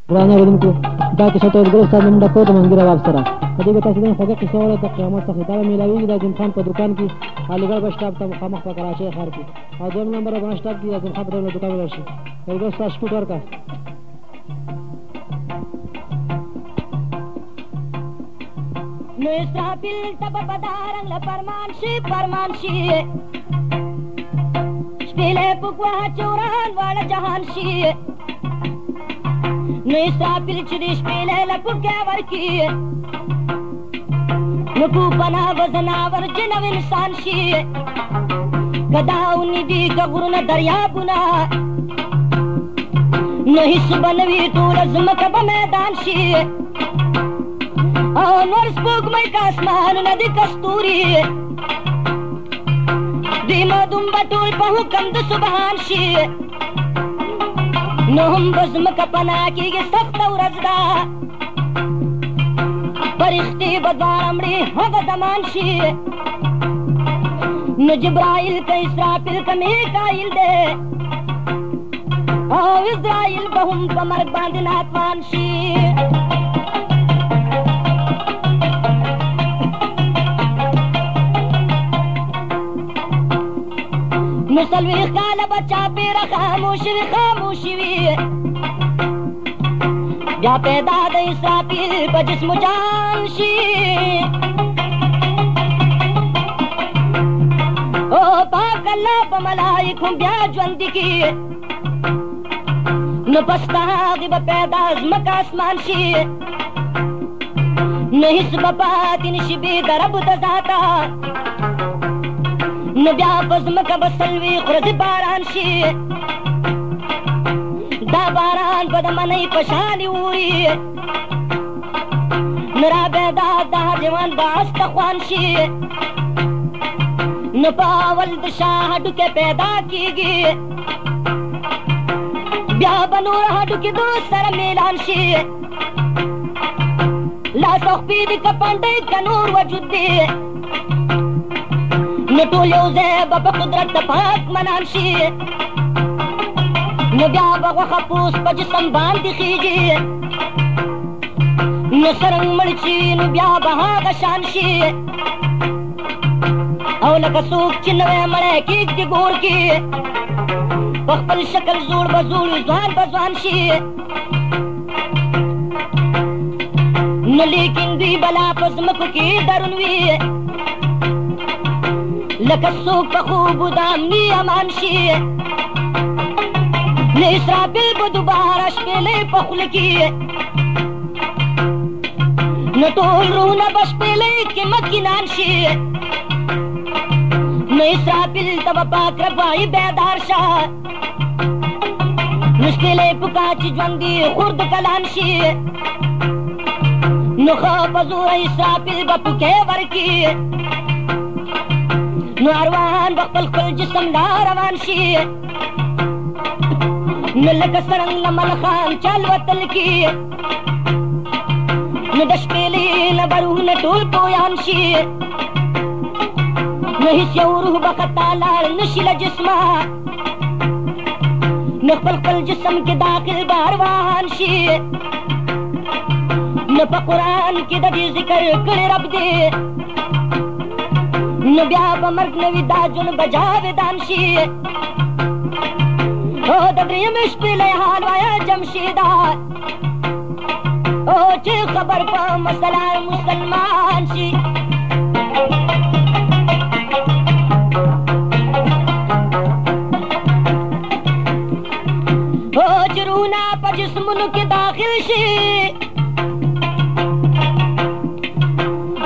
ورانه ولونکو دا کیسه ته ورګل استاد نوم ډکو د منګي رواب سره په دې کې تاسو د خوږه کیسه وره د قیامت څخه دا میلاویږي د اعظم خان په دکان کې علیګړ بس سټاپ ته مخامخ په کراچۍ ښار کې او دویم نمبر په سټاپ کې اعظم خان په دکان ورشي ورګل استاد شپږ ورکا نو اسرافیل تب پدارنګ له فرمان شي شپېلې پکوا چوران واړه جهان شي نو اسرافیل چې دې شپېلې له پکا ورکی نو کو پنا وزناور جنو انسان شي گداونی دی کغورنا دریابونه نو هیڅ بنوي ټول زمکه په میدان شي او نور سپوږمۍ کا اسمانونه د کستوري دی مدوم بټول په حکم د سبحان شي نو هم بزمکه پنا کېږي سخته ورځ ده فرښتې به دواړه مړې هغه زمان شي نو جبرائیل که اسرافیل که میکایل دی او اسرائیل به هم په مرګ باندې ناتوان شي نو څلوېښت کاله به چاپېره خاموشي وي بیا پیدا د اسرافیل په جسم جان شي او پاک الله په ملائکو بیا ژوندي کي نو پس د هغې به پیدا ځمکه اسمان شي نو هېڅ به پاتې نه شي بې د رب د ذاته نو بیا په ځمکه به څلوېښت ورځې باران شي دا باران به د منۍ په شانې اوري نو رابیدا د هر جوان به اس ته خوان شي نو په اول د شاه هډوکې پیدا کېږي بیا به نور هډوکې دوست سره میلان شي لاس او خپې د کپنډۍ که نور وجود دی نو ټول یو ځای به په قدرت د پاک منان شي نو بیا به غوښه پوست په جسم باندې خېږي نو سرنګ مړ چې نو بیا به هغه شان شي او لکه څوک چې نوی مړی کېږدي ګور کې په خپل شکل زوړ به زوړ ځوان به ځوان شي نو لیکن دوی بلا په ځمکو کې درون وي لکه څوک په خوبو د امني امان شي نو اسرافیل به دوباره شپېلې په خوله کې نو ټول روحونه به شپېلې کې مکینان شي نو اسرافیل ته به پاک رب وایي بیدار شه نو شپېلې پکا چې ژوندي خورد کلان شي نو ښه په زوره اسرافیل به پکې ورکي نو ارواحان به خپل جسم لا روان شي نو لکه څرنګ له ملخان چې الوتل کي نو د شپېلې نه به روحونه ټول پویان شي نو هېڅ یو روح به خطا لاړ نه شي له جسمه نو خپل جسم کې داخل به ارواحان شي نو په قرآن کې د دې ذکر کړی رب دی نو بیا به مرګ نه وي دا ژوند به جاویدان شي او د درېیمې شپېلۍ حال وایه جمشیده او چې خبر په مسله مسلمان شي او چې روحونه په جسمونو کې داخل شي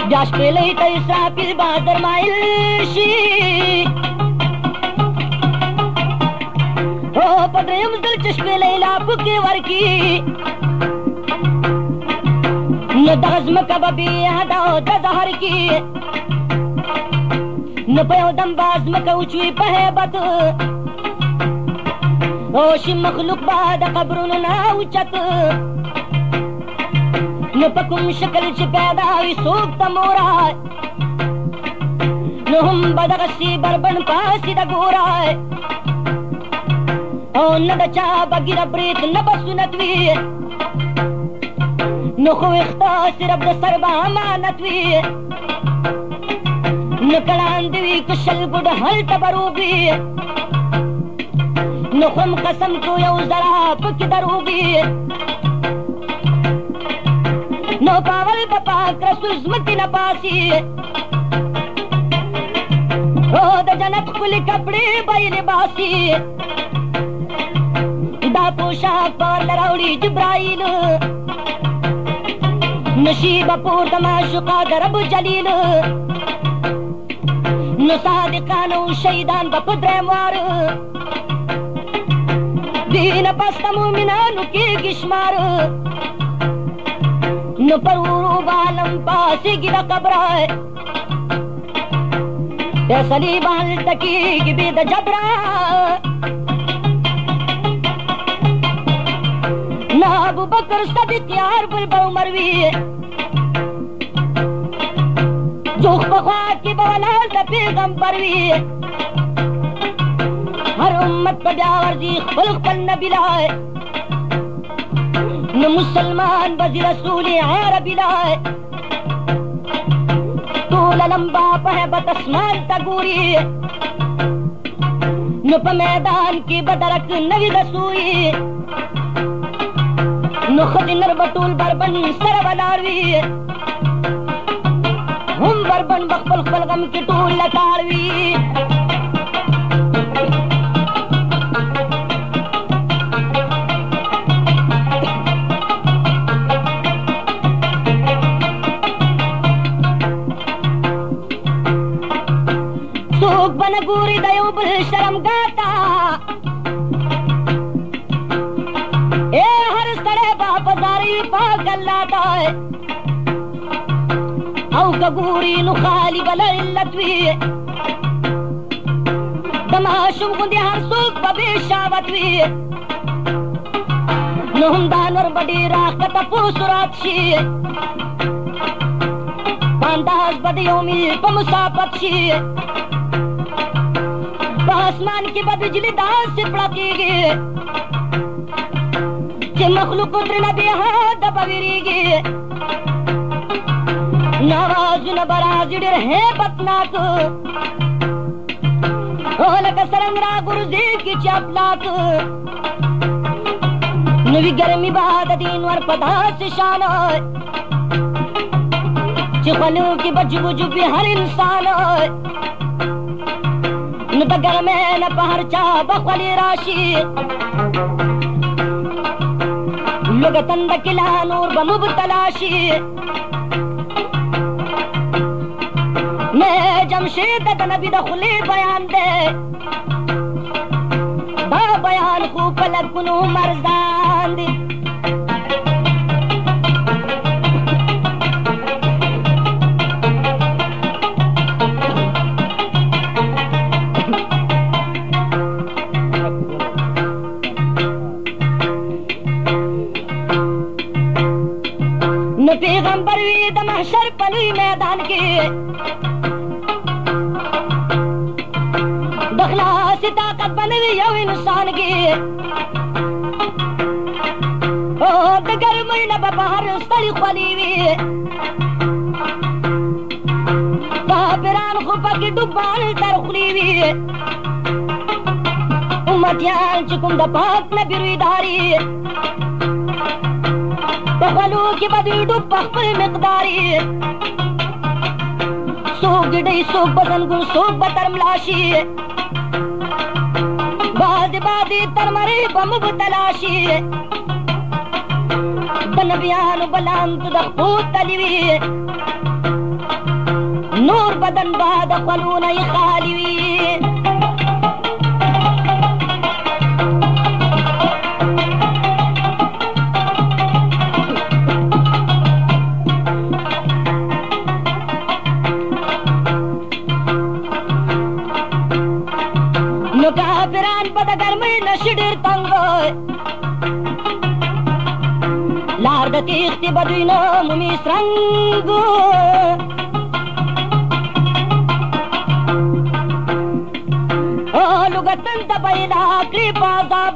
بیا شپېلۍ ته اسرافیل بهادر مایل شي او په درېیم ځل چې شپېلۍ لا پکې ورکي نو دغه ځمکه به بې حده او د زهر کي نو په یو دم به ځمکه وچوي په هیبت او شي مخلوق به د قبرونو نه اوچت نو په کوم شکل چې پیدا وي څوک ته مورای نو هم به دغسې بربن پاسې د ګورای او نه د چا به ګیره برېت نه به سنت وي نو خو اختا صرف د سر به امانت وي نو کړاند وي که شل ګډ هلته به روږ وي نو خو م قسم کو یو زړه پکې دروږ وي نو پاول به پاک رسول ځمکې نه باسي او د جنت ښکلي کپړې به یې لباسي دا پوشاک به ورله راوړي جبرائیل نشي به پورته معشوقه د رب جلیل نو صادقان او شهیدان به په درېم وار دینه پس د مؤمنانو کېږي شمار نو پر ورو به عالم پاسېږي د قبره فیصلې به هلته کېږي بې د جبره نه ابوبکر صدیق یار بل به عمر وي جوخ په خوا کې به ولاړ د پیغمبر وي هر امت په بیا ورځي خپل خپل نبي لای نو مسلمان به ځي رسول عربي لای ټوله لمبا په هیبت اسمان ته ګوري نو په میدان کې به درک نوي د سوي نو ښځې نر به ټول بربند سره ولاړ وي هم بربند به خپل خپل غم کې ټول لټاړ وي څوک به نه ګوري د یو بل شرمګاه ته پاک اللہ تا او کګوري نو خالی بل علت وي د ماشوم غوندې هر څوک به بې شاوت وي نو هم دا نور به ډېر راښکته په سرعت شي په انداز به د یو میل په مسافت شي په اسمان کې به بجلي داسې پړقېږي چې مخلوق ترنه بې حده به وېرېږي نو آوازونه به راځي ډېر هیبتناک او لکه سرنګ راغورځېږي چې افلاک نو وي ګرمي به د دې نور په داسې شان چې خولو کې به جوب جوب وي هر انسان نو د ګرمۍ نه په هر چا به خولې راشي لږه تنده کې لا نور به مبتلا شي مې جمشید د نبي د خولې بیان دی دا بیان خو په لکونو مرزان دی نو پیغمبر وی د محشر په لوی میدان کې د خلاصې طاقت به نه وي یو انسان کې او د ګرمۍ نه به په هر ستړي خولې وي کافران خو پکې ډوبان تر خولې وي امتیان چې کوم د پاک نبي رویداري په خولو کې به دوی ډوب په خپل مقداري څوک ډډۍ څوک به زنګون څوک به تر ملا شي بعضې تر مرۍ به مبتلا شي د نبیانو به لعنت د خپو تلي وي نور بدن به د خولو نه یې خالي وي نو کافران به د ګرمۍ نه شي ډېر تنګ لار د تېښتې به دوی نه مومي سرنګ لوګتن ته به یې لا کړي په عذاب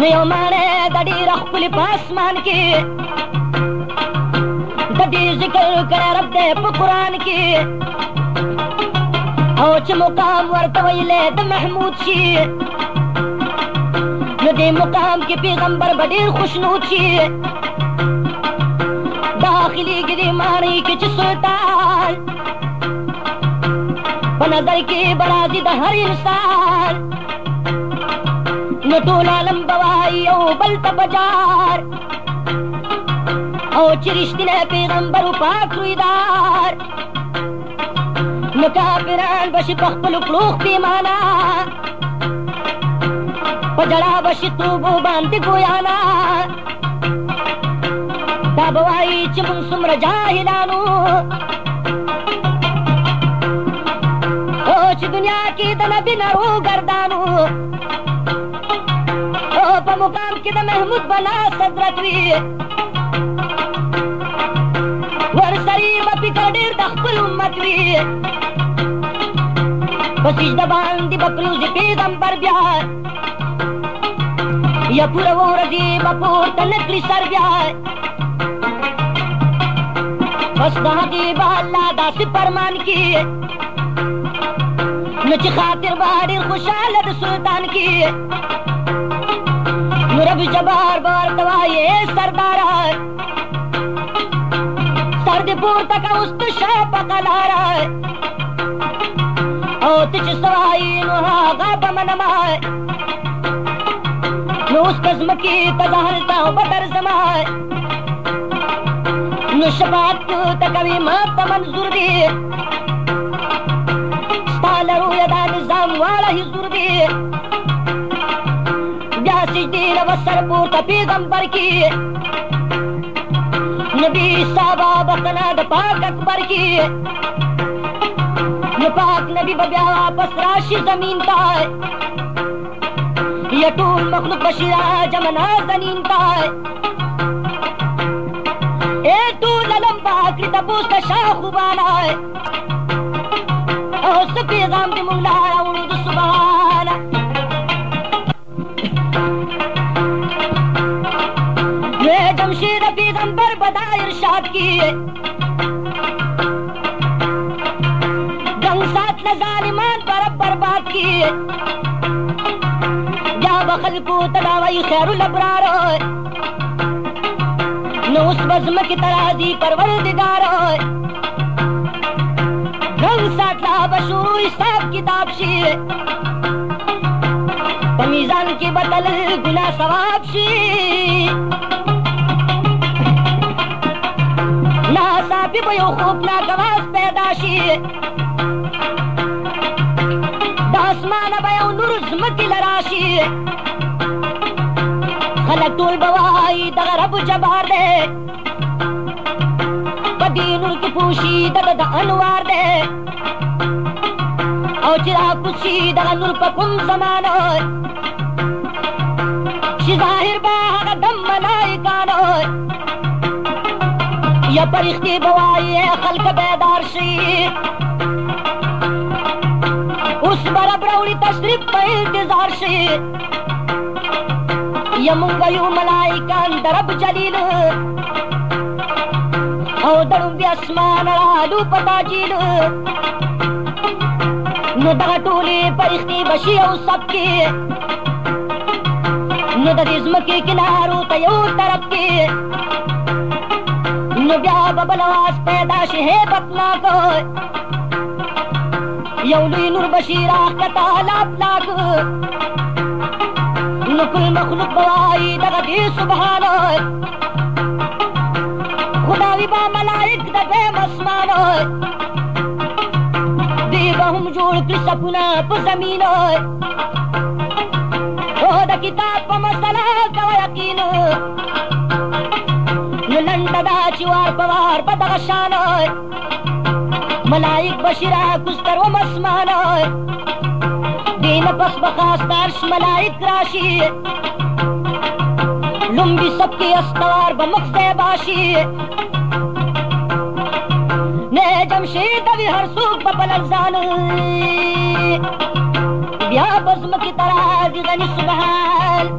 نیو مانے دڑی رخ کلی پاسمان کی دڑی ذکر کرے رب دے پا قرآن کی اوچ مقام ورطویلے دا محمود شی ندی مقام کی پیغمبر بدیر خوشنود شی داخلی گری مانی کی چی سلطان بنظر کی برازی دا ہر انسان نطول عالم بوائی او بلت بجار او چرشتی نے پیغمبر پاک رویدار نکافران بشی پخپل پلوخ پیمانا پجڑا بشی توبو باندی گویانا دا بوائی چی من سمر جاہلانو او چی دنیا کی دنبی نرو گردانو او پا مقام کی دا محمود بنا صدرت وی ورسری بپی کردیر دخپل امت وی بسیج دبان دی بپروزی پیغمبر بیار یا پورا ورزی بپور تنکلی سر بیار بس دہاں کی با اللہ دا سی فرمان کی نچی خاطر باریر خوشالت سلطان کی رب جبار بار دوائی سردارا سرد پور تک است شاپ قلارا او تچ سوائی نوہا غاب منمائے نو اس قسم کی تظاہرتا ہوں بدر زمائے نو شفاعت کو تکوی مات منظور دی ستال رویدہ نظام والا ہی زور دی سجدی لوسر پورتا پیغمبر کی نبی صحابہ بخنا دا پاک اکبر کی پاک نبی ببیا واپس راشی زمین تائے یہ طول مخلوق بشیرہ جمنا زنین تائے اے طول علم باکری تبوس کا شاہ خوبانا ہے او سپیغام دی مولارا ونود سبحانا جمشید پیغمبر بدا ارشاد کی جنگ ساتھ ظالمان پر اب برباد کی جا بخل کو تداوی خیر الابرار نو اس بزم کی ترازی پروردگار جنگ ساتھ لا بشورو حساب کتاب شی پمیزان کی بدل گناہ ثواب شی ناسابی بیو خوبناک آواز پیدا شی داسمان بیو نور زمکی لراشی خلق طول بوائی دغرب جبار دے پدی نور کی پوشی دغد انوار دے او چرا کسی دغ نور پا کم زمانو شی ظاہر باہا دم ملائکانو یا پرختی بوائی خلق بیدار شی اس برب روڑی تشریف پہ انتظار شی یا منگیو ملائکان درب جلیل او درم بی اسمان رالو پتا جیل نو دغا طولی پرختی بشی او سب کی نو دا دزم کی کنارو تیو طرف کی نو بیا ببلواز پیدا شہیبت ناکو یولوی نور بشیر آختا لاپ لاکو نو کل مخلوق بوائی دغا دی سبحانو خداوی با ملائک دا بیم اسمانو دی با ہم جوڑ کل سپنا پا زمینو او دا کتاب پا مسئلہ کا یقینو لنڈ دا چوار پوار بدغشانو ملائک بشیرہ کستر و مسمانو دین پس بخواست عرش ملائک راشی لنبی سب کی استوار بمخز باشی نے جمشید ابھی ہر سوک بپلزان بیا بزم کی طرح غنی سبحان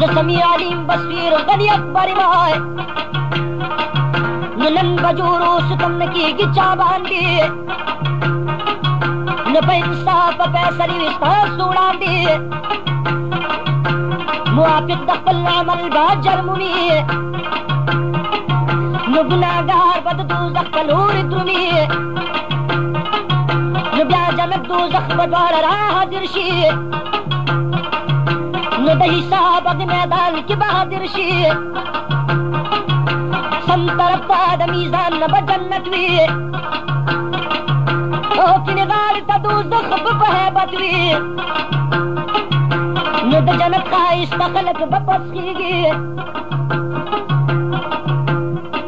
ز سمیع علیم بصیر غنی اکبر مائے نن بجورو ستم نکیگی چا باندی نپا انصاف پیسری وستا سوڑان دی موافق دخل عمل با جرمونی نو گناہگار بد دوزخ کلور درمی نو بیا جنت دوزخ بدوار راہ حاضر شی نو د حساب د میدان کی بہادر شی سم طرف تا د میزان نہ بجنت وی او کنے غار تا دوزخ بہیبت وی نو د جنت خواہش خلق بپسخیگی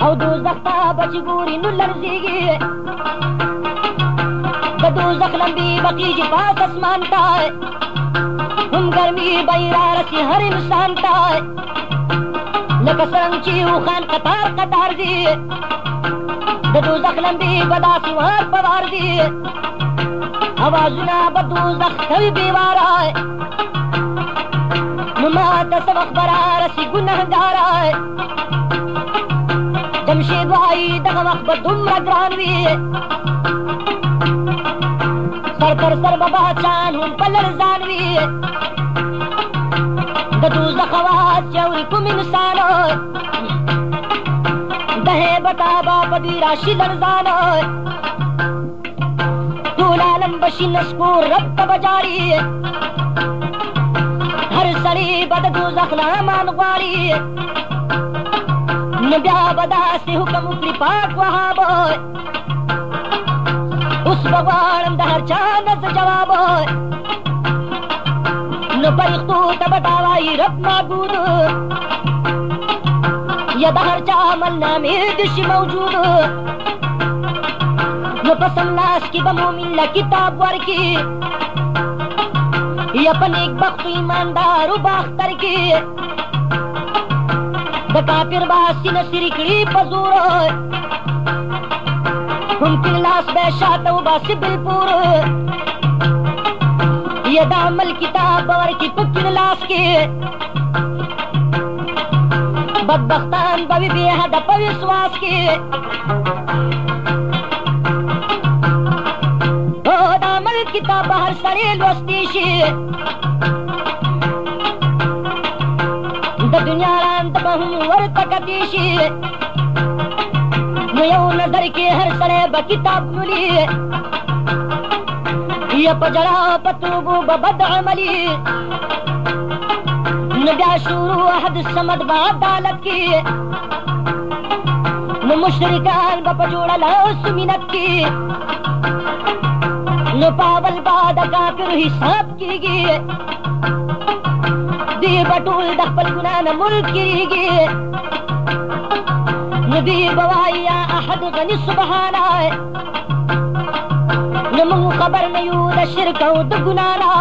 او دوزخ تا بچ گوری نو لرزیگی د دوزخ لمبی بقیجی پاس اسمان تا ہم گرمی بیرا رسی ہر انسان تا لکا سرنچی خان قطار قطار دی د دوزخ لمبی بدا سوار پوار دی آوازنا بدوزخ کوي بیوارا نمات سبق برا رسی گنہگارا جمشید وائی دغه وخت به دومره ګران وي سر تر سر به بادشاهان هم په لړزان وي د دوزخ اواز چې اوري کوم انسان د هیبت آبا په دوی راشي لړزان ټول عالم بشي نسکور رب ته بجاري هر سړی به د دوزخ نه امان غواړي نبیا بدا سے حکم اکلی پاک وہاب اس بغوارم دا ہر چانت جواب نو پریختو تبتاوائی رب معبود یا دا ہر چا عمل نامی دش موجود نو پسم ناس کی بمومن کتاب ورکی یا پنیک بخت ایماندار و باختر کی د کافر باسی نصری کړي پزور ممکن لاس به شاته وباسي بالپور یا د عمل کتاب ورکی پکې لاس کې بدبختان به بی هدف وسواس کې او د عمل کتاب هر سړی لوستی شي د دنیا ران تبهم ورته کدیشي نو یو نظر کې هر سړی به کتاب لولي یا په جړا په توبو به بد عملي نو بیا شروع احد الصمد به عدالت کې نو مشرکان به په جوړه لاس منت کې نو پاول به د کافر حساب کېږي دی بطول د خپل ګناه نه ملک کېږي نو دی بوایي یا احد غني سبحانه نو موږ خبر نه یو د شرک او د ګناه نه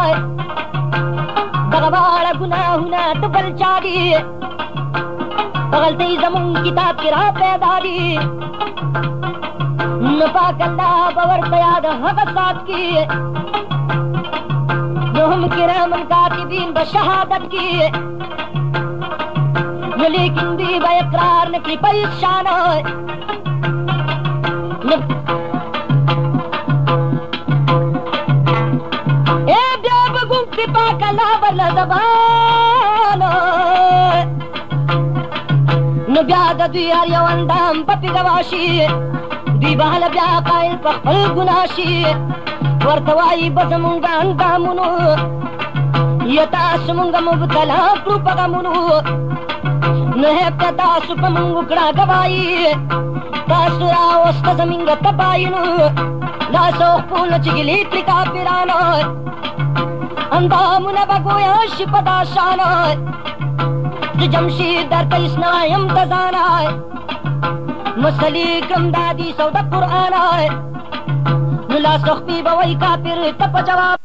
دغه واړه ګناهونه د بل چا دي په غلطۍ زموږ کتاب کې را پیدا دي نو پاک الله به ورته یاد هغه سات کې نو هم کرامن کاتبین به شهادت کی نو لیکن دی به اقرار نکلی پیس شان اے بیا بگم کی پاک اللہ بلا زبان نو بیا د دوی هر یو اندام په پیدواشي دوی به هله بیا قایل په خپل ګناه شي ورته وایي به زمونږ اندامونو یا تاسو مونږ مبتلا کړو په غمونو نو هېپته تاسو په مونږ وکړه ګوایي تاسو راوسته زمونږ تباینو لاسو خپلو چې ګیلې کړي کافرانو اندامونه به ګویا شي په دا شانه زه جمشید درته اسنایم د ځانه مسلې کړم د حدیث او د قرآن نلا سخبی بوئی کافر تپ جواب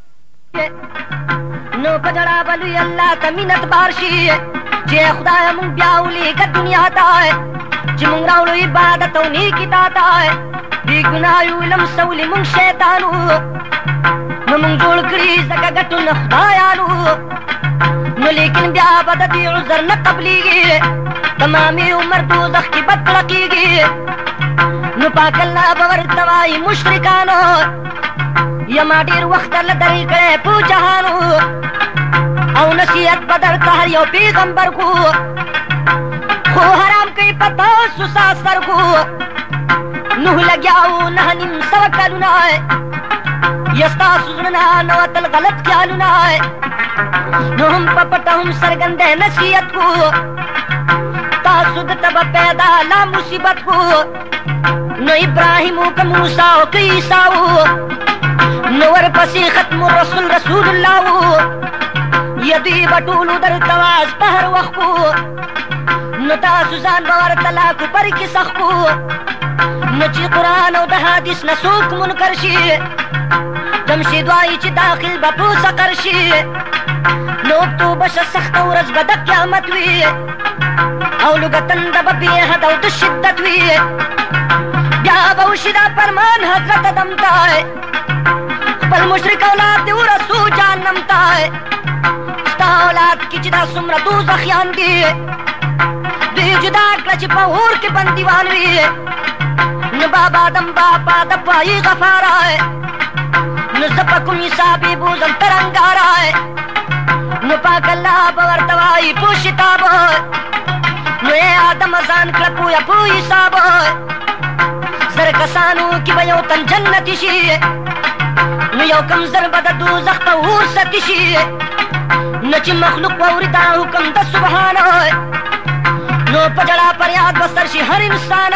نو پجڑا بلوی اللہ تا منت بارشی چے خدای من بیاولی کا دنیا تا ہے چے من راولو عبادت و نیکی تا ہے بی گناہیو لم سولی من شیطانو نو من جوڑ کری زکا گتو نخدایانو نو لیکن بیا بد دی عذر نه قبلیږي تمامي عمر دوزخ کی بد لقیږي نو پاک الله باور توای مشرکانو یما ډیر وخت لدل کړه په جهانو او نصیحت بدل هر یو پیغمبر کو خو حرام کوي پتا سوسا سر کو نو لګیاو نه نیم سو کلونه یستا سوزنا نو تل غلط خیالونه نو هم پپټ هم سرګند نصیحت کو تاسو د تب پیدا لا مصیبت کو نو ابراهیم او موسی او عیسی نو ور پسې ختم رسول الله یدی بټول در تواز په هر وخت کو نو تاسو ځان باور تلا کو پر کې سخ کو نو چې قران او د حدیث نسوک منکر شي جمشید وای چې داخل به په سقر شي نو تو بش سخت ورځ به د قیامت وي او لګتن د به حد او د شدت وي بیا به وشدا فرمان حضرت دمتای خپل مشرک اولاد دی ورسو جهنم تای ستا اولاد کی چې دا څومره دوزخیان دي دوی جدا کړه چې په اور کې بندیوان وي نو بابا دم بابا د پای غفارای نو زپکم حسابي بوزم ترنګارای نو پاک الله باور توای پوښتاب نو آدم ځان کړه پویا پو حساب زر کسانو کې به یو تن جنت شي نو یو کم زر به د دوزخ په اور ستی شي نو چې مخلوق واوري دا حکم د سبحان نو په جړه فریاد بسر شي هر انسان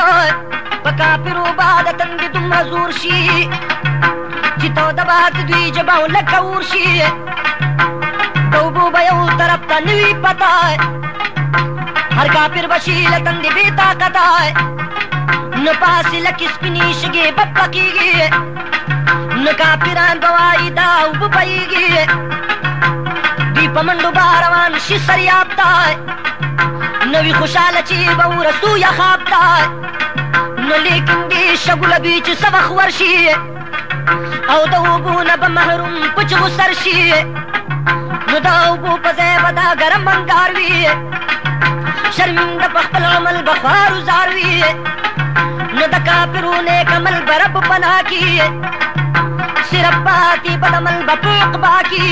په کافرو باندې تند دومره زور شي چې تو د باد دوی جباو لکه اور شي توبو به یو طرف ته نوي پتا هر کافر بشي لتند بې طاقت نو پاسې لکه سپینې شګې بپکیږي نو کافران بوای دا وبپیږي دوی په منډو باروان شي سریاب تای نوی خوشاله چې به ورسو یا خواب تای نو لیکن دې شګوله بي چې سبخ ورشي او د اوبو نه به محروم پچ غسر شي نو د اوبو په ځای به دا ګرم انګار وي شرمنده په خپل عمل به خوار وزار وي نو د کافرو نیک عمل به رب پناه کي صرف پاتې بد عمل به په عقبا کي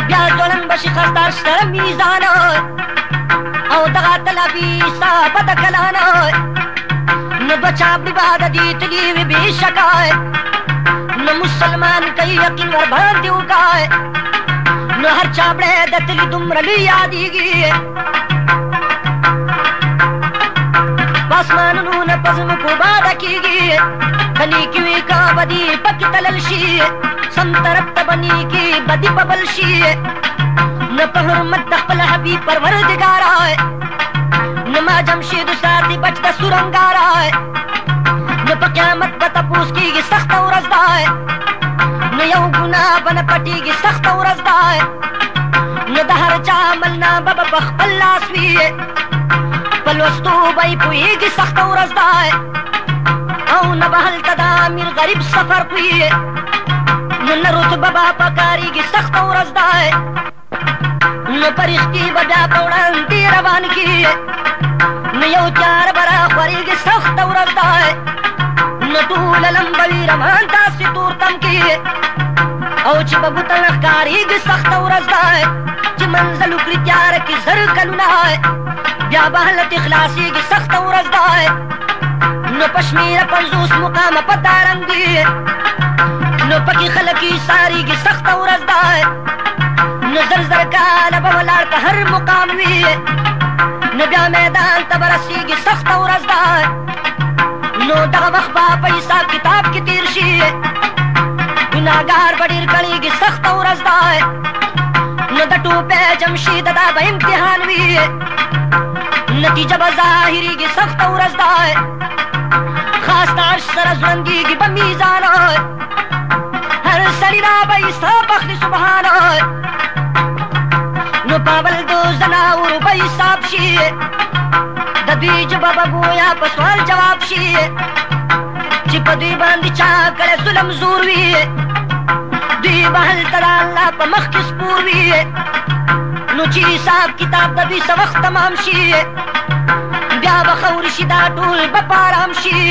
بیا ځوړند به شي خستار سره میزان او دغه طلبي صاحب د کلان نو بچا باد دي تلی وي بے شکای نو مسلمان کوي یقین ور باندې وکای نو هر چاپړه د تلی دومره لوی یادېږي پاسمانونو نه پزمکو باده کېږي کني کې وي کا بدي پکې تلل شي سم طرف ته بني کې بدي ببل شي نو په حرمت د خپل حبیب پروردګار نو ما جمشید ساتي بچ د سورنګار نو په قیامت به تپوس کېږي سخته ورځ ده نو یو ګناه به نه پټېږي سخته ورځ ده نو د هر چا عمل نه به په خپل لاس وي په لوستو به یې پوهېږي سخته ورځ ده او نه به هلته د امیر غریب سفر کوي نو نه رتبه به پکارېږي سخته ورځ ده نو پرښتې به بیا په وړاندې روان کړي نو یو تیار به راخورېږي سخته ورځ ده نو ټوله لمبه وي رمان داسې تورتم کې او چې په ګوته نه ښکارېږي سخته ورځ ده چې منزل وکړي تیاره کې زر کلونه بیا به هلته خلاصېږي سخته ورځ ده نو په شمېره 50 مقامه په دارنګ دي نو پکې خلک یې سارېږي سخته ورځ ده نو زر زر کاله به ولاړ په هر مقام وي نو بیا میدان ته به رسېږي سخته ورځ ده نو دغه وخت به په حساب کتاب کې تېر شي ګناهګار به ډېر کړېږي سخته ورځ ده نو د ټوپې جمشید دا به امتحان وي نتیجه به ظاهرېږي سخته ورځ ده خاص د عرش سره ځوړندېږي به میزان هر سړي را به حساب اخلي سبحان نو پاول دو زناورو به حساب شي د دوی ژبه به ګویا په سوال جواب شي چې په دوی باندې چا کړی ظلم زور وي دوی به هلته د الله په مخ کې سپور وي نو چې حساب کتاب د دوی څه وخت تمام شي بیا به خور شي دا ټول به په ارام شي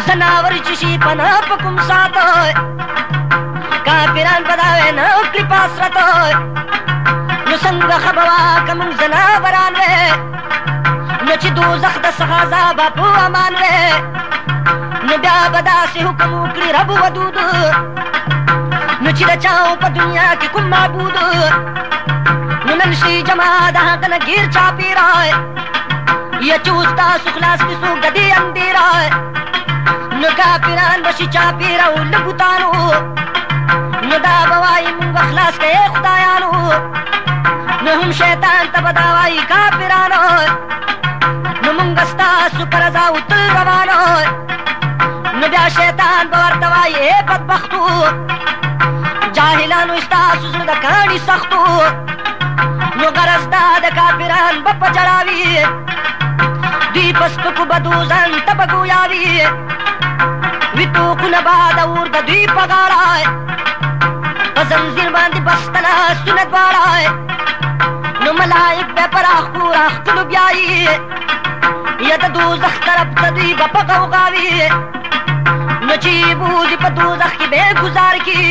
زناور چې شي پناه په کوم ساته کافران به دا وی نه کړي په حسرت نو څنګه ښه به وه که موږ زناوران وی نو چې دوزخ د څخه عذابه په امان وی نو بیا به داسې حکم وکړي رب ودود نو چې د چاو په دنیا کې کوم معبود نو نن شي جما د هغه نه ګیر چاپېرای یا چې اوس تاسو خلاص کړي څوک د دې اندېرای نو کافران به شي چاپېره او له بوتانو نو دا به وایي مونږ خلاص کړئ خدایانو نو هم شیطان ته به دا وایي کافرانو نو مونږ ستاسو په رضا وتل روانو نو بیا شیطان به ورته وایي ای بدبختو جاهلانو ستاسو زړه د کاڼي سختو نو غرض دا د کافران به په جړاوي دوی په سپکو بدو ځان ته به ګویاوي وي توقونه به د اور د دوی په غاړه په زنځیر باندې بستله سونه دواړه نو ملایک به په راښکو راښکلو بیایي یا د دوزخ طرف ته دوی به په غوغاوي نو چې بوځي په دوزخ کې به ګزار کي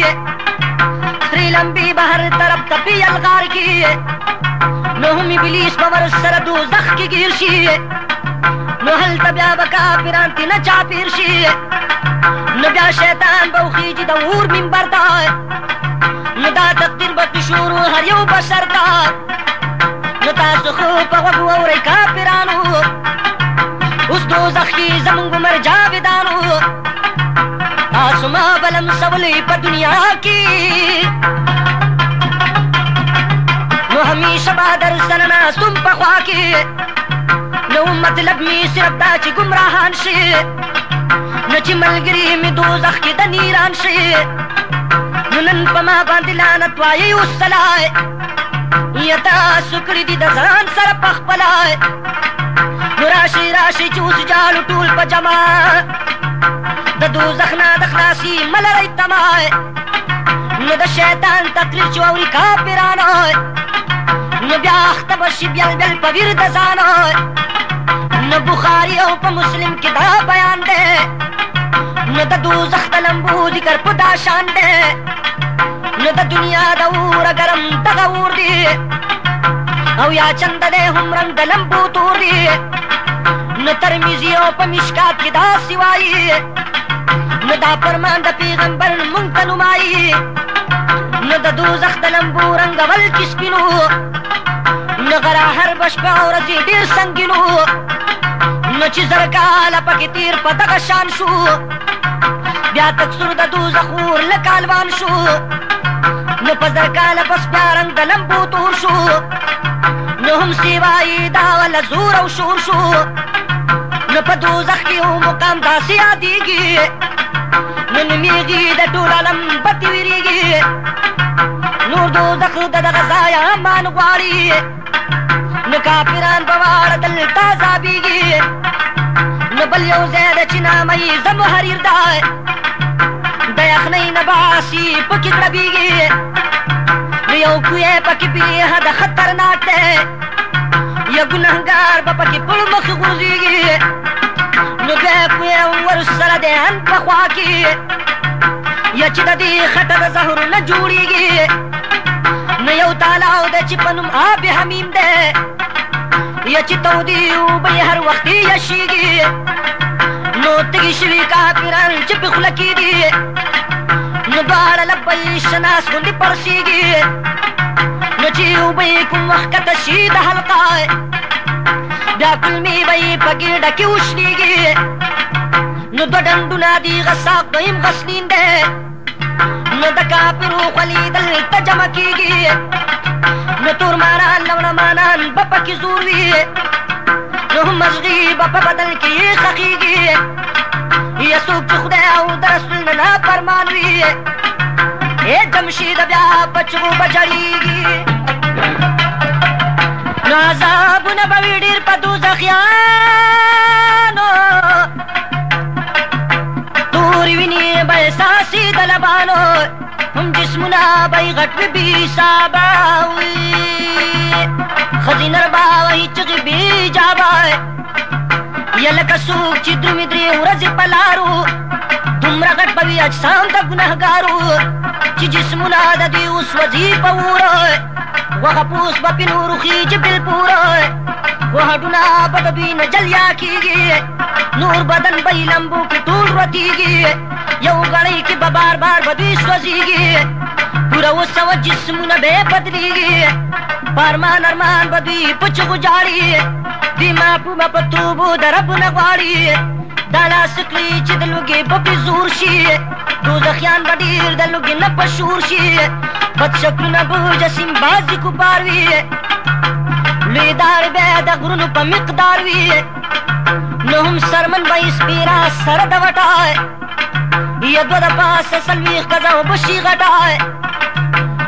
سرې لمبې به هر طرف ته پې یلغار کي نو هم ابلیس به ورسره دوزخ کې ګیر شي نو هلته بیا به کافران تېنه چاپېر شي نو بیا شیطان به وخیږي د اور منبر ته نو دا تقدیر به شروع هر یو بشر ته نو تاسو خو په غوږ واورئ کافرانو اوس دوزخ کې زموږ عمر جاویدانو تاسو ما به لمسولئ په دنیا کې نو همیشه به درسره ناستم په خوا کې نو مطلب می صرف دا چې ګمراهان شي نو چې ملګري مې دوزخ کې د نیران شي نو نن په ما باندې لعنت وایي والسلای یا تاسو کړي دي د ځان سره پخپله نو راشئ راشئ چې اوس جالو ټول په جمع د دوزخ نه د خلاصي مه لرئ تمه نو د شیطان تقریر چې واوري کافرانو نو بیا اخته به شي بیل بیل په ویر د ځانه نو بخاري او په مسلم کې دا بیان دی نو د دوزخ د لمبو ذکر په دا شان دی نو د دنیا د اوره ګرم دغه اور دی او یا چنده دی هم رنګ د لمبو تور دی نو ترمیزي او په مشکات کې داسې وایي نو دا فرمان د پیغمبر مونږ ته نمایي نو د دوزخ د لمبو رنګول چې سپینو نو غره هر بشپه او ورځې ډېر سنګینو نو چې زر کاله پکې تیر په دغه شان شو بیا تکسور د دوزخ اور لکه الوان شو نو په زر کاله بس بیا رنګ د لمبو تور شو نو هم سیوایي دا وله زور او شور شو نو په دوزخ کې یو مقام داسې یادېږي نو نومېږي د ټول عالم بتې ویرېږي نور دوزخ د دغه ځایه امان غواړي نو کافران به واړه دلته عذابېږي نو بل یو ځای د چې نامه یې زمهریر دی د یخنۍ نه باسي پکې ګړبېږي نو یو کوی پکې بېحده خطرناک دی یا ګنهګار به پکې پړ مخې غورځېږي نو بیا کوی ورسره دی ان په خوا کې یا چې د دې خټه د زهرو نه جوړېږي نو یو تالاو دی چې په نوم آب حمیم دی یا چې تودې اوبه یې هر وخت یشېږي نو تږي شوي کافران چې پې خوله کېږي نو دواړه لبه یې شناس غوندې پړسېږي نو چې اوبه یې کوم وخت کته شي د حلقه بیا کلمې به یې په ګېډه کې وشلېږي نو دوه ډنډونه دي غساق دویم غسلین دی نو د کافرو خولې دلته جمع کېږي نو تورماران لوړمانان به پکې زور وي نو هم مزغي به په بدن کې یې ښخېږي یا څوک چې خدای او د رسول نه نافرمان وي ای جمشید بیا په چغو به جړېږي نو عذابونه به وي ډېر په دوزخیانو تورې وینې به احساسي د لبانو هم جسمونه به یې غټ وي بې حسابه وي خزینر با وی چغی بی جابای یلک سوک چی درمیدری ورز پلارو دومره غټ بوي اجسام د ګناهګارو چې جسمونه د دوی اوس وظیفه وره وغه پوس به پې نورو خیج بلپوره خو هډونه به د دوی نه جلیا کېږي نور بدن به یې لمبو کې ټول رتېږي یو غړی کې به بار بار به دوی سوځېږي پوره 200 جسمونه به یې بدلېږي په ارمان ارمان به دوی په چغو جاړي دوی معفومه په توبو د رب نه غواړي دا لاس کړي چې د لوږې به پرې زور شي دوزخیان به ډېر د لوږې نه په شور شي بد شکلونه به جسیم بازي کفار وي لوی داړې به د غرونو په مقدار وي نو هم سرمن به یې سپېره سره د وټای یا دوه د پاسه 40 ښځه به شي غټای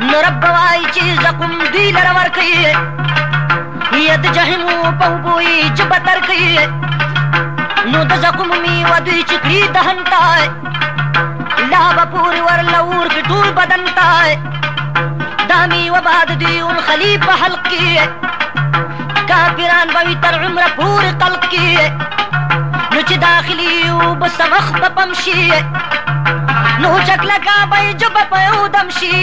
نو رب به وایي چې زقم دوی لره ورکوي یا د جهیمو په اوبو یې جبه تر کوي نو د زقم میوه دوی چې کړي دهن تای لا به پورې ورله اور کې ټول بدن تای دا میوه به د دوی الخلي په حلق کې کافران به وي تر عمره پورې قلق کې نو چې داخلي اوبه سمخ به پم شي نو چکلکه به یې ژبه په یو دم شي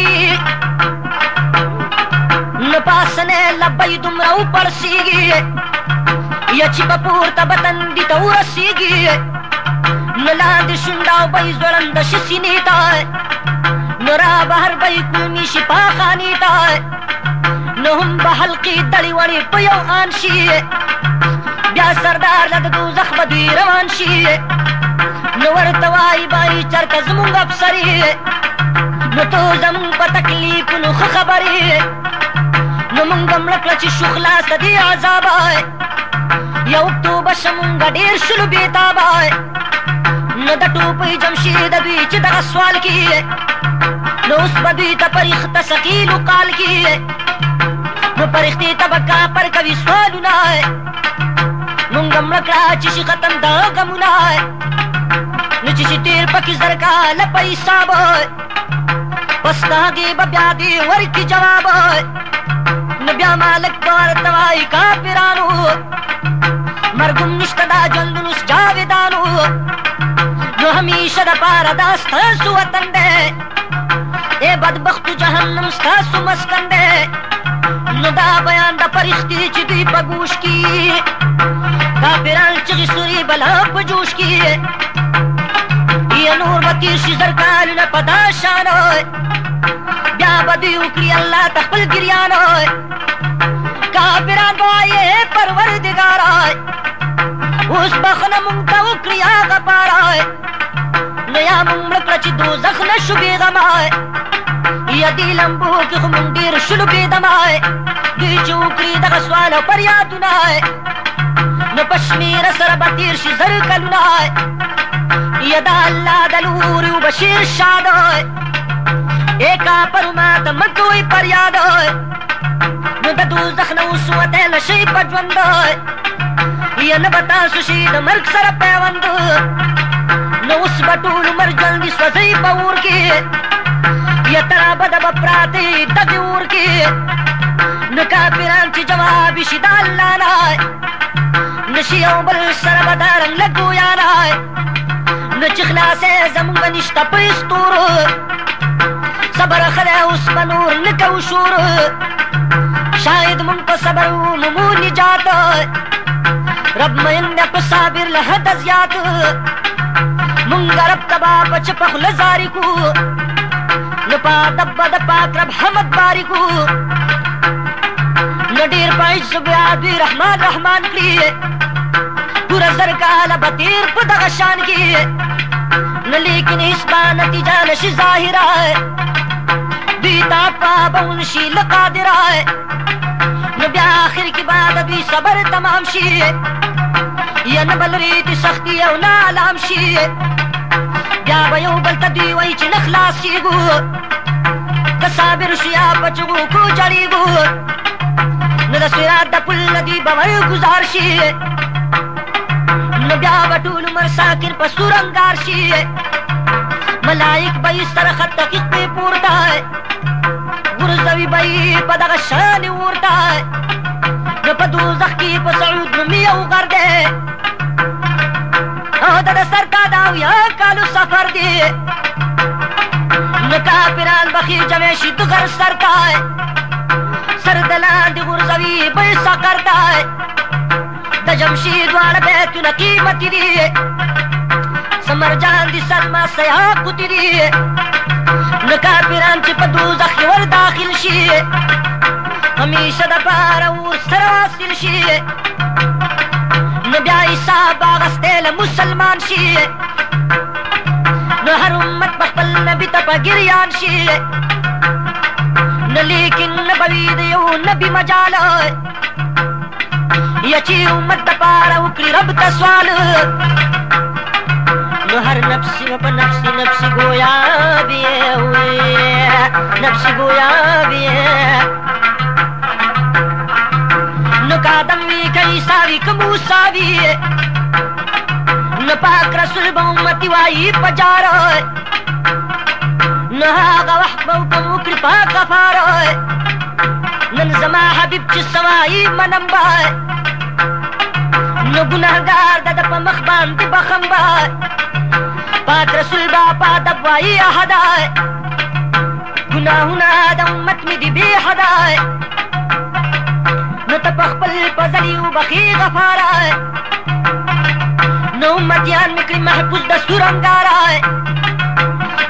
نو پاسنی لب به یې دومره وپړسېږي یا چې به پورته به تندي ته ورسېږي نو لاندې شونډه به یې ځوړنده شي سینې ته نو را بهر به یې کلمې شي پاخانې ته نو هم به حلقې دړې وړې په یو آن شي بیا سردار له د دوزخ به دوی روان شي نو ورته وایي باري چرته زمونږ افسرې نو تو زمونږ په تکلیفونو ښه خبرې نو مونږ مړه کړه چې شو خلاص د دې عذابه یو توبه شه مونږ ډېر شلو بېتابه نو د ټوپۍ جمشید د دوی چې دغه سوال کې نو اوس به دوی ته پریخته ثقیلو قال کې نو پرښتې ته به کافر کوي سوالونه مونږ مړه کړه چې شي ختم دا غمونه نو چې شي تېر پکې زر کاله په حساب پس د هغې به بیا دې ورکړي جواب نو بیا مالک به ورته وایي کافرانو مرګ هم نشته دا ژوندون اوس جاویدانو نو همیشه دپاره دا ستاسو وطن دی ای بدبختو جهنم ستاسو مسکن دی نو دا بیان د پرښتې چې دوی په ګوش کې کافران چغې سوري بلا په جوش کې یا نور به تېر شي زر کالونه په دا شان بیا به دوی وکړي الله ته خپل ګریان کافران به وایي پروردګاره اوس بخښنه مونږ ته وکړي یا غفاره نو یا مونږ مړه کړه چې دوزخ نه شو بېغمه یا دې لمبو کې خو مونږ ډېر شلو بېدمه دوی چې وکړي دغه سوال او فریادونه نو په شمېره سره به تېر شي زر کلونه یا د الله د لوري وبشیر شاد ای کافرو ماته مه کوئ فریاد نو د دوزخ نه اوس وتی نه شئ په ژوند یا نه به تاسو شي د مرګ سره پیوند نو اوس به ټول عمر ژوندي سوځئ په اور کې یا تر ابده به پراتې دغې اور کې نو کافران چې جواب شي د الله نه نشي یو بل سره به دا رنګ له ګویا نه نو چې خلاصې زمونږ به نشته په ستورو صبر ښه دی اوس به نور نه کوو شور شاید مونږ په صبر ومومو نجات رب مین دی په صابر له حده زیات مونږ رب ته به په چپه خوله زاري کو نو په ادب به د پاک رب حمد باري کو نو ډېر په عجز بیا دوی رحمان رحمان کړي پوره زر کاله به تېر په دغه شان کې نو لیکن هېڅ به نتیجه نشي ظاهره دوی ته پابند شي له قادره نو بیا آخر کې به د دوی صبر تمام شي یا نه به لرې د سختي او نه علام شي بیا به یو بل ته دوی وایي چې نه خلاصېږو که صابر شو یا په چغو کو جړېږو نو د صراط د پل نه دوی به ورګزار شي نو بیا به ټول عمر ساکن په سور انګار شي ملائک به یې سره خط تحقیق پې پورته غورځ غورځوي به یې په دغه شانې ورته نو په دوزخ کې په سعود نوم یو غر دی او د سر کا د اویا کالو سفر دی نو کافران به خېجوی شي د غر سر ته سر د لاندې غورځوي به یې سقر ته د جمشید واړه بیتونه قیمتي دي سمرجان دي سلما سیاقوتي دي نو کافران چې په دوزخ کې ور داخل شي همیشه دپاره ورسره واصل شي نو بیا حساب اخیستی له مسلمان شي نو هر امت به خپل نبي ته په ګریان شي نو لیکن نه به وي د یو نبي مجال یا چې امت دپاره وکړي رب ته سوال نو هر نفسی و په نفسی نفسی گویا بیه نفسی گویا بیه نو کادم وی که عیسیٰ وی که موسیٰ وی نو پاک رسول با امتی وائی پجار نو هاگا وحق با حکم وکر پاک غفار نن زما حبیب چی سوائی منم با نو گناہگار دا پا مخبان دی بخم با پاک رسول با پا دبوائی احدا گناہونا دا امت می دی بی حدا نو تب اخبل پزلیو بخی غفارا نو امتیان مکری محفوظ دا سورنگارا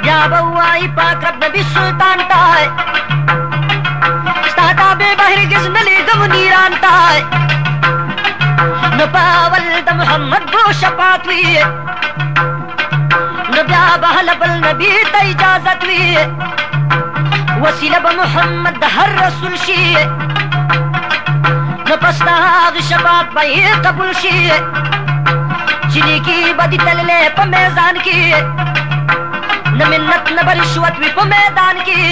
یا بوائی پاک رب نبی سلطان تا ستاتا بے بحر گز نلی گم نیران تا نو پاول دا محمد بو شفاعت وی نو بیا بحل بل نبی تا اجازت وی وسیلہ با محمد دا ہر رسول شی نو پستا آغی شفاعت با یہ قبول شی چلی کی بدی تللے پا میزان کی نو منت نو برشوت وی پا میدان کی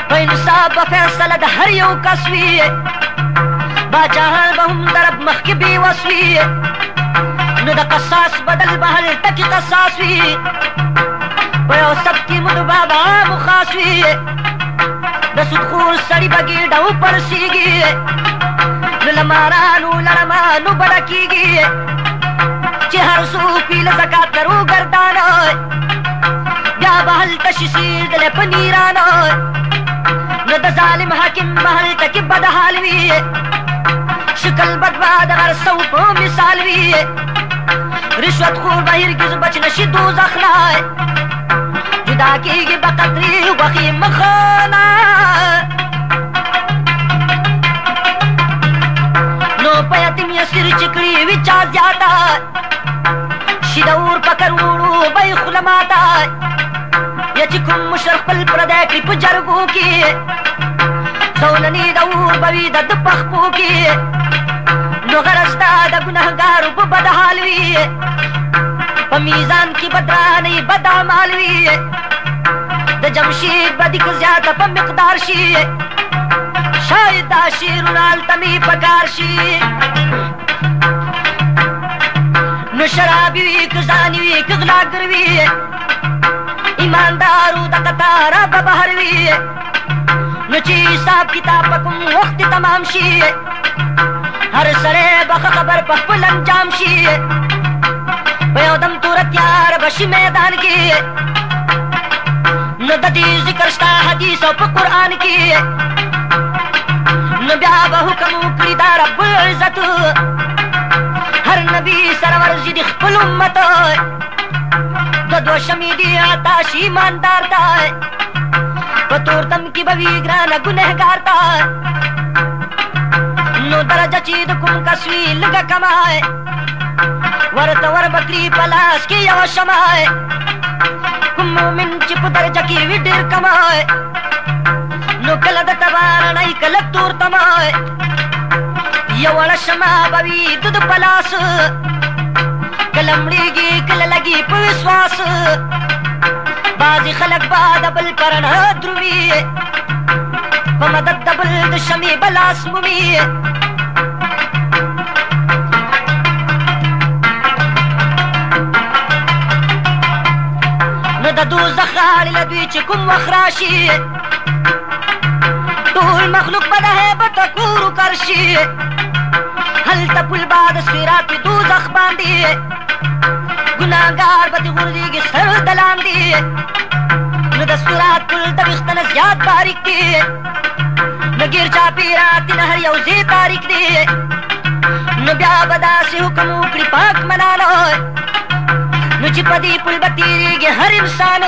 پا انصاب با فیصلہ دا ہر یو کسوی با جہان با ہم درب مخی بی وسوی نو دا قصاص بدل بحل تکی قصاص وی بیو سب کی مدباب عام خاصوی دا صدخور سڑی بگی ڈاو پرسیگی نو لمارانو لرمانو بڑکیگی چی ہر سو پیل زکاة کرو گردانا بیا بحل تشسیر دل پنیرانا نو دا ظالم حاکم بحل تکی بدحالوی شکل بدباد غر سو پو مثالوی رشوت خور بہر گز بچ نشی دوزخ لائے جدا کی گی بقدری وخی مخانا نو پیتم یسر چکڑی وچا زیادہ شدور پکروڑو بی خلماتا یا چکم مشرق پل پردیکری پجرگو کی زولنی دور بوی دد پخپو کی نو غرز دا گناہگارو بدحالوی پا میزان کی بدرانی بدعمالوی دا جمشید بدک زیادہ پا مقدار شی شاید دا شیرون آلتمی پکار شی نو شرابی وی کزانی وی کغلاگر وی ایماندارو دا قطارا ببہر وی نو چی حساب کتاب پکم وقت تمام شی ہر سرے بخ خبر پخپل انجام شی بیو دم تورت یار بشی میدان کی نو ددی ذکر شتا حدیث و پا قرآن کی نو بیا بحکم اکلی دا رب العزت ہر نبی سرور زیدی خپل امت دو شمی دی آتاشی ماندار تا بطور تم کی بوی گرانا گنہگار تا نو درجہ چید کم کسوی لگا کمائے ورطور بکری پلاس کی یو شمائے کم مومن چپ درجہ کی وی دیر کمائے نو کلد تبارنائی کلد تور تمائے یو اڑا شما بوی دد پلاس کلمڑی گی کل لگی پوسواس بازی خلق با دبل پرن دروی ومدد دبل دشمی بلاس ممی نو دا دوزخ غالی لدوی چی کم وخراشی طول مخلوق بده هيبت کورو کرشي هلته پل باد صراط دوزخ باندې ګناهګار به غورځيږي سر دلاندې نو د صراط پل د وختنه زیات باریک دی نګیر چا پیرات نه هر یو زی تاریخ دی نو بیا به داسې حکم وکړي پاک منانو نو چې په دې پل به تېرېږي هر انسان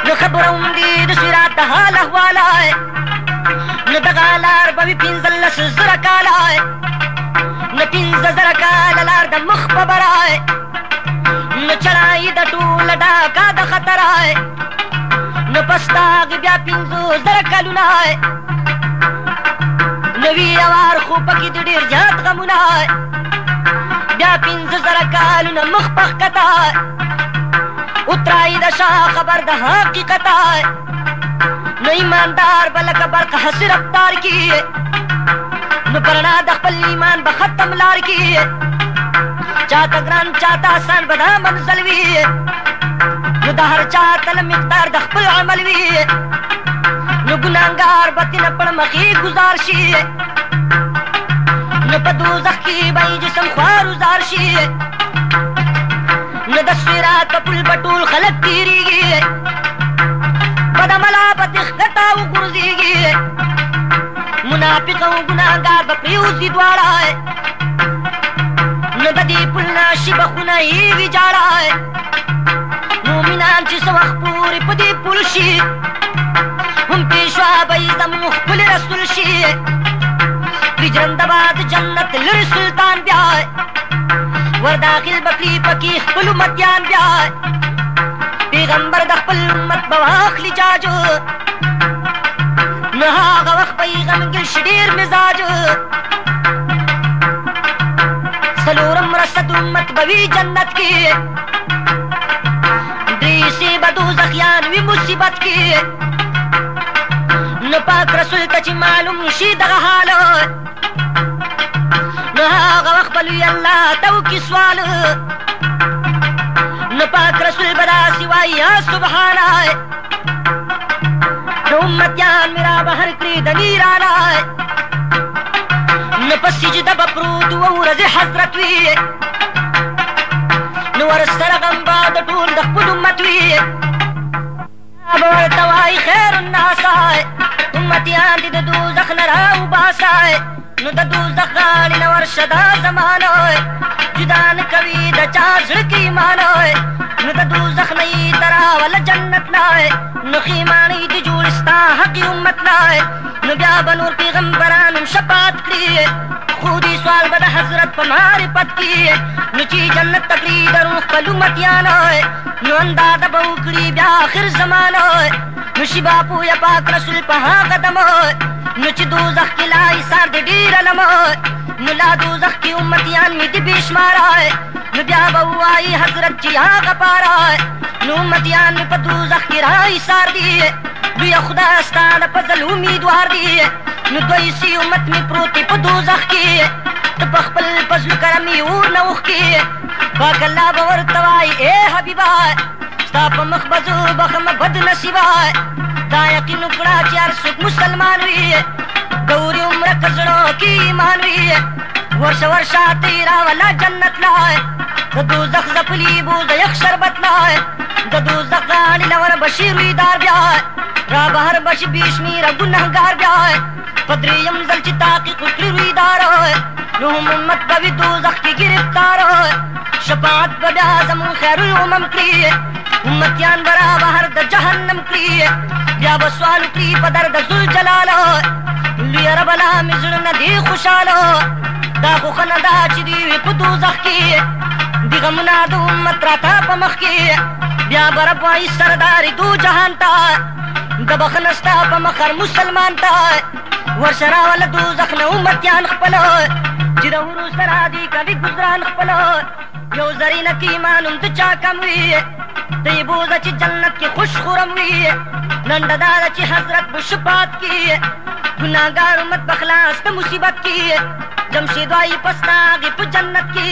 نو خبره هم دي د صراط د حال احواله نو دغه لار به وي 15,000 کاله نو 15,000 کاله لار د مخ په بره نو چړای د ټوله ډاکه د خطر نو پس د هغې بیا 15,000 کلونه نو وي اوار خو پکې د ډېر زیات غمونه بیا 15,000 کالونه مخ په ښکته اترایي د شاه خبر د حقیقت نو ایماندار به لکه برق حسي رفتار کی نو پرنا د خپل ایمان به ختم لار کی چاته ګران چاته آسان به دا منزل وي نو د هر چا تل مقدار د خپل عمل وي نو ګناهګار به تېنه پړ مخې ګزار شي نو په دوزخ کې به یې جسم خوار وزار شي نو د صراط په پل به ټول خلک تېرېږي بد عمله به تښکته وغورځېږي منافق او ګناهګار به پرېوځي دواړه نو د دې پل نه شي بخونه یې ویجاړه مومنان چې څه وخت پورې په دې پل شي هم پیشوا به یې زموږ ښکلي رسول شي پرېجرنده به د جنت لرې سلطان بیا ورداخل بکړي پکې خپل امتیان بیا پیغمبر د خپل امت به واخلي جاج نو هغه وخت به یې غمګین شي ډېر مزاج څلورم رسد امت به وي جنت کې درې سې به دوزخیان وي مصیبت کې نو پاک رسول ته چې معلوم شي دغه حال نو هغه وخت به لوی الله ته وکړي سوال نو پاک رسول به داسې وایي یا سبحانه نو امتیان مې را بهر کړي د نیرانه نو په سجده به پروت و ورځې حضرت وي نو ورسره غم به د ټول د خپل امت وي به ورته وایي خیر الناس امتیان دې د دوزخ نه راوباسئ نو د دوزخ غاړې نه ورشه دا زمانه جدا نه کوي د چا زړه کې ایمان نو د دوزخ نه یې دراوله جنت نه نو خیمانې دې جوړ ستا حقي امت نه نو بیا به نور پیغمبران هم شفاعت کړي خو دې سوال به د حضرت په معرفت کې نو چې جنت ته کړي درون خپل امتیان نو اندازه به وکړي بیا آخر زمانه نو شي به پویه پاک رسول په هغه دم نو چې دوزخ کې لا ایثار د ډېر علم نو لا دوزخ کې امتیان مې د بې شماره نو بیا به ووایي حضرت چې هغه پاره نو امتیان مې په دوزخ کې را ایثار دي لویه خدای ستا د فضل امیدوار دي نو دوی سي امت مې پروت په دوزخ کې ته په خپل فضل کرم یې اور نه اوښکې پاک الله به ورته وایي ای حبیبه ستا په مخ به زه بخم بد نصیبه دا یقین وکړه چې هر څوک مسلمان وي ګورې عمره که زړه کې ایمان وي ورشه ورشه تېراوله جنت لای د دوزخ ځپلي بوز د یخ شربت لای د دوزخ غاړې نه ور بشي رویدار بیا را بهر بشي بې شمېره ګنهګار بیا په درېیم ځل چې تحقیق وکړي رویدار نو هم امت به وي دوزخ کې ګرفتار شفاعت به بیا زموږ خیرالامم کړي امتیان به را بهر د جهنم کړي بیا به سوال وکړي په در د ذوالجلال لویه ربه لا مې زړه نه دی خوشحاله دا خو ښه نه ده چې دوی وي په دوزخ کې د غمونه د امت راته په مخ کې بیا به رب وایي سرداري دو جهان ته د بخښنه ستا په مخ هر مسلمان ته ورشه راوله دوزخ نه امتیان خپل چې د ورو سره دي کوي ګزران خپل یو زرینه کې ایمان هم د چا کم وي دی بوزه چې جنت کې خوش خورم وي لنډه دا ده چې حضرت به شفاعت کې ګناهګار امت به خلاص د مصیبت کې جمشید وایي پس د هغې په جنت کې